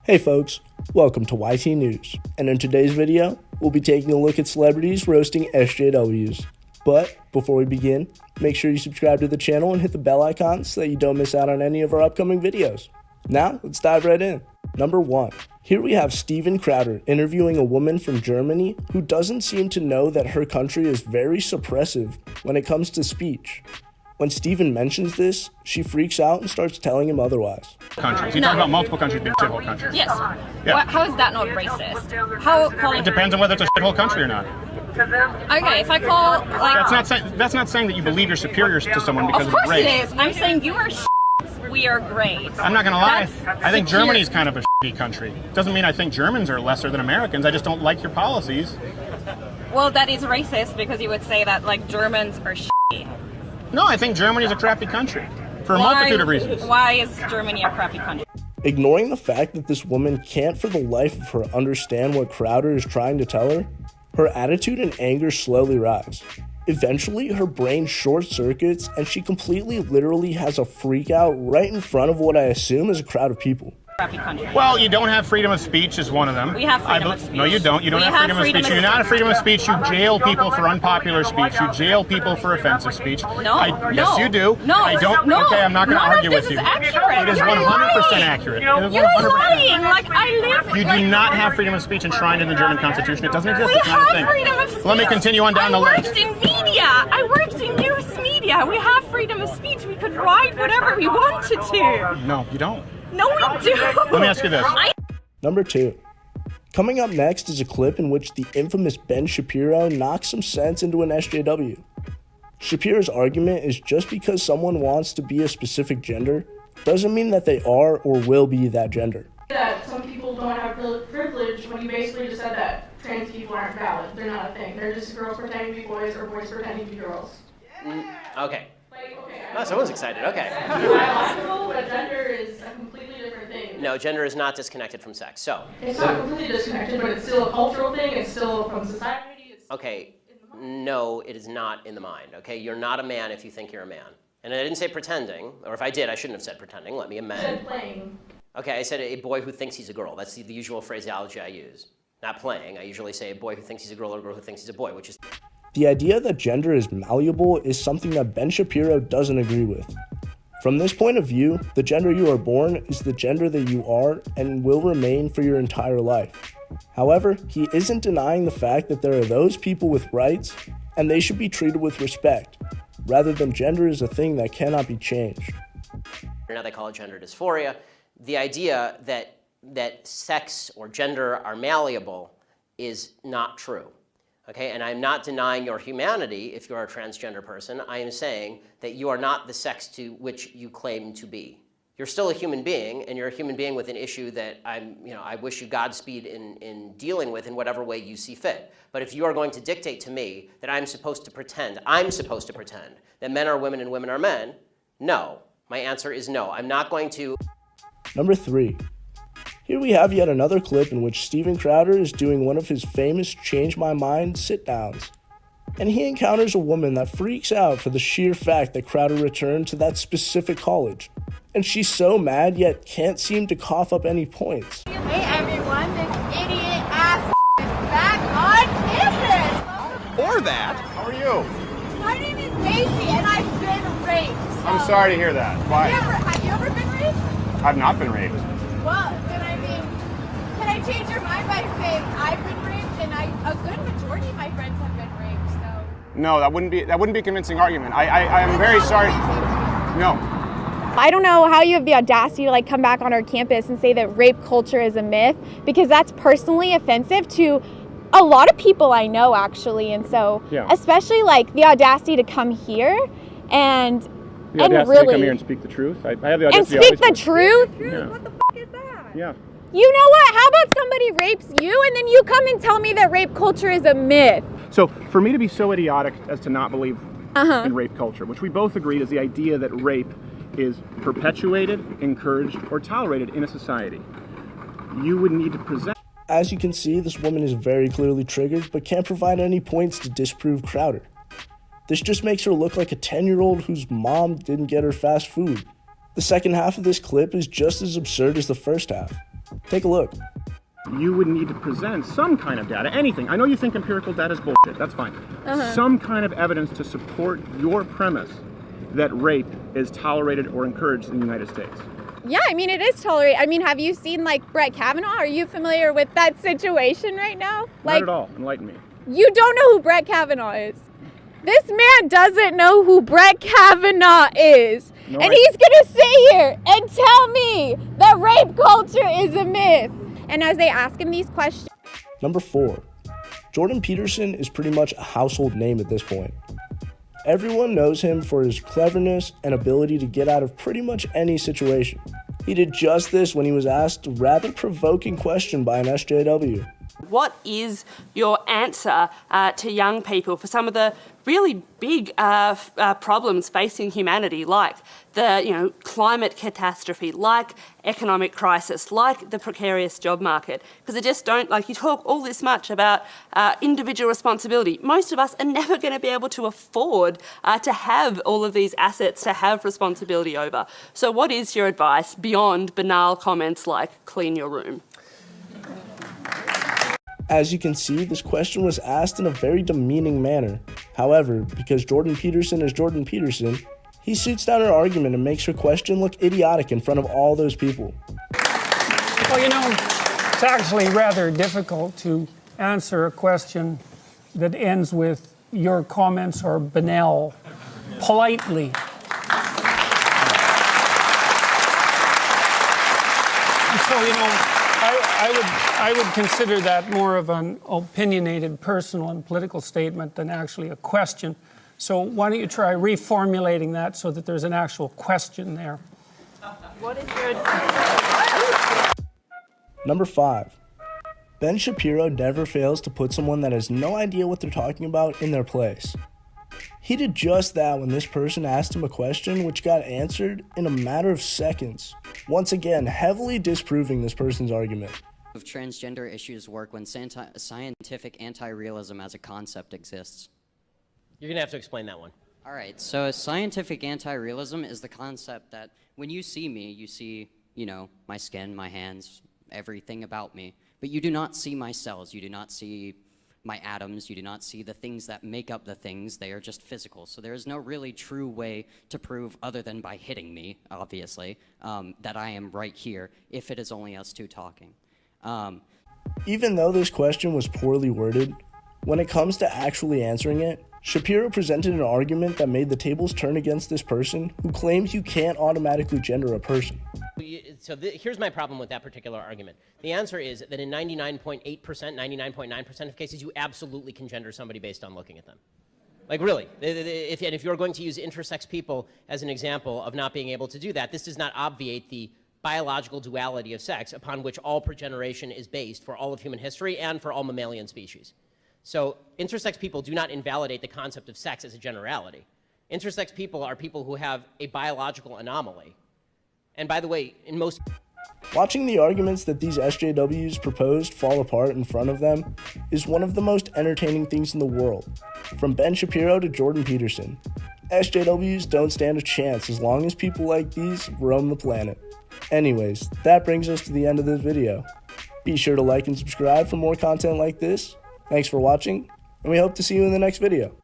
Hey folks, welcome to YT News, and in today's video, we'll be taking a look at celebrities roasting SJWs. But before we begin, make sure you subscribe to the channel and hit the bell icon so that you don't miss out on any of our upcoming videos. Now, let's dive right in. Number 1. Here we have Steven Crowder interviewing a woman from Germany who doesn't seem to know that her country is very suppressive when it comes to speech. When Steven mentions this, she freaks out and starts telling him otherwise. Countries. You talk about multiple countries being shithole countries. Yes. Yeah. How is that not racist? It depends on whether it's a shithole country or not. Okay, if I call That's not saying that you believe you're superior to someone because of of course race. it is. I'm saying you are we are great. I'm not gonna lie. That's I think Germany's kind of a shitty country. Doesn't mean I think Germans are lesser than Americans. I just don't like your policies. Well, that is racist because you would say that Germans are shitty. No, I think Germany's a crappy country for a multitude of reasons. Why is Germany a crappy country? Ignoring the fact that this woman can't for the life of her understand what Crowder is trying to tell her, her attitude and anger slowly rise. Eventually, her brain short circuits and she completely literally has a freak out right in front of what I assume is a crowd of people. Well, you don't have freedom of speech is one of them. We have freedom of speech. No, you don't. You don't have freedom of speech. You're not a freedom of speech. You jail people for unpopular speech. You jail people for offensive speech. Yes, you do. No. I don't. No. Okay, I'm not going to argue with you. Accurate. It is 100% accurate. You're lying. I live. You do not have freedom of speech enshrined in the German Constitution. It doesn't exist. It's not a thing. Freedom of speech. Let me continue on down the list. I worked in media. I worked in news media. We have freedom of speech. We could write whatever we wanted to. No, you don't. No, we do. Let me ask you this. Number 2. Coming up next is a clip in which the infamous Ben Shapiro knocks some sense into an SJW. Shapiro's argument is just because someone wants to be a specific gender doesn't mean that they are or will be that gender. That some people don't have privilege when you basically just said that trans people aren't valid. They're not a thing. They're just girls pretending to be boys or boys pretending to be girls. Okay. Oh, someone's excited. Okay. Biological, but gender is a completely different thing. No, gender is not disconnected from sex. So. It's not completely disconnected, but it's still a cultural thing. It's still from society. Okay. No, it is not in the mind. Okay, you're not a man if you think you're a man. And I didn't say pretending, or if I did, I shouldn't have said pretending. Let me amend. You said playing. Okay, I said a boy who thinks he's a girl. That's the usual phraseology I use. Not playing. I usually say a boy who thinks he's a girl or a girl who thinks he's a boy, which is. The idea that gender is malleable is something that Ben Shapiro doesn't agree with. From this point of view, the gender you are born is the gender that you are and will remain for your entire life. However, he isn't denying the fact that there are those people with rights and they should be treated with respect, rather than gender is a thing that cannot be changed. Now they call it gender dysphoria. The idea that sex or gender are malleable is not true. Okay, and I'm not denying your humanity if you're a transgender person. I am saying that you are not the sex to which you claim to be. You're still a human being, and you're a human being with an issue that I wish you Godspeed in dealing with in whatever way you see fit. But if you are going to dictate to me that I'm supposed to pretend that men are women and women are men, no. My answer is no. I'm not going to. Number 3. Here we have yet another clip in which Steven Crowder is doing one of his famous change my mind sit-downs. And he encounters a woman that freaks out for the sheer fact that Crowder returned to that specific college. And she's so mad yet can't seem to cough up any points. Hey everyone, this idiot ass is back on campus! Or that. How are you? My name is Macy and I've been raped. So. I'm sorry to hear that. Why? Have you ever been raped? I've not been raped. Well, then can I change your mind by saying I've been raped and a good majority of my friends have been raped, so. No, that wouldn't be a convincing argument. I am very sorry. No. I don't know how you have the audacity to come back on our campus and say that rape culture is a myth, because that's personally offensive to a lot of people I know, actually. And so, especially the audacity to come here and the audacity really to come here and speak the truth. I have the audacity and speak the truth. Yeah. What the is that? Yeah. You know what? How about somebody rapes you and then you come and tell me that rape culture is a myth? So for me to be so idiotic as to not believe in rape culture, which we both agreed is the idea that rape is perpetuated, encouraged, or tolerated in a society, you would need to present. As you can see, this woman is very clearly triggered, but can't provide any points to disprove Crowder. This just makes her look like a 10-year-old whose mom didn't get her fast food. The second half of this clip is just as absurd as the first half. Take a look. You would need to present some kind of data, anything. I know you think empirical data is bullshit, that's fine. Some kind of evidence to support your premise that rape is tolerated or encouraged in the United States. Yeah, I mean, it is tolerated. I mean, have you seen, like, Brett Kavanaugh? Are you familiar with that situation right now? Not at all. Enlighten me. You don't know who Brett Kavanaugh is. This man doesn't know who Brett Kavanaugh is. No, and he's going to sit here and tell me that rape culture is a myth. And as they ask him these questions. Number 4. Jordan Peterson is pretty much a household name at this point. Everyone knows him for his cleverness and ability to get out of pretty much any situation. He did just this when he was asked a rather provoking question by an SJW. What is your answer to young people for some of the really big problems facing humanity, like the climate catastrophe, like economic crisis, like the precarious job market? Because they just don't, you talk all this much about individual responsibility. Most of us are never going to be able to afford to have all of these assets to have responsibility over. So what is your advice beyond banal comments like clean your room? As you can see, this question was asked in a very demeaning manner. However, because Jordan Peterson is Jordan Peterson, he shoots down her argument and makes her question look idiotic in front of all those people. Well, it's actually rather difficult to answer a question that ends with your comments are banal, politely. So, I would consider that more of an opinionated personal and political statement than actually a question. So why don't you try reformulating that so that there's an actual question there? What is your... Number 5. Ben Shapiro never fails to put someone that has no idea what they're talking about in their place. He did just that when this person asked him a question which got answered in a matter of seconds, once again heavily disproving this person's argument. Of transgender issues work when scientific anti-realism as a concept exists. You're going to have to explain that one. All right, so scientific anti-realism is the concept that when you see me, you see, my skin, my hands, everything about me, but you do not see my cells, you do not see my atoms, you do not see the things that make up the things, they are just physical. So there is no really true way to prove, other than by hitting me, obviously, that I am right here, if it is only us two talking. Even though this question was poorly worded, when it comes to actually answering it, Shapiro presented an argument that made the tables turn against this person who claims you can't automatically gender a person. So here's my problem with that particular argument. The answer is that in 99.8%, 99.9% of cases, you absolutely can gender somebody based on looking at them. Like really, if you're going to use intersex people as an example of not being able to do that, this does not obviate the biological duality of sex upon which all progeneration is based for all of human history and for all mammalian species. So intersex people do not invalidate the concept of sex as a generality. Intersex people are people who have a biological anomaly. And by the way, in most... Watching the arguments that these SJWs proposed fall apart in front of them is one of the most entertaining things in the world. From Ben Shapiro to Jordan Peterson, SJWs don't stand a chance as long as people like these roam the planet. Anyways, that brings us to the end of this video. Be sure to like and subscribe for more content like this. Thanks for watching, and we hope to see you in the next video.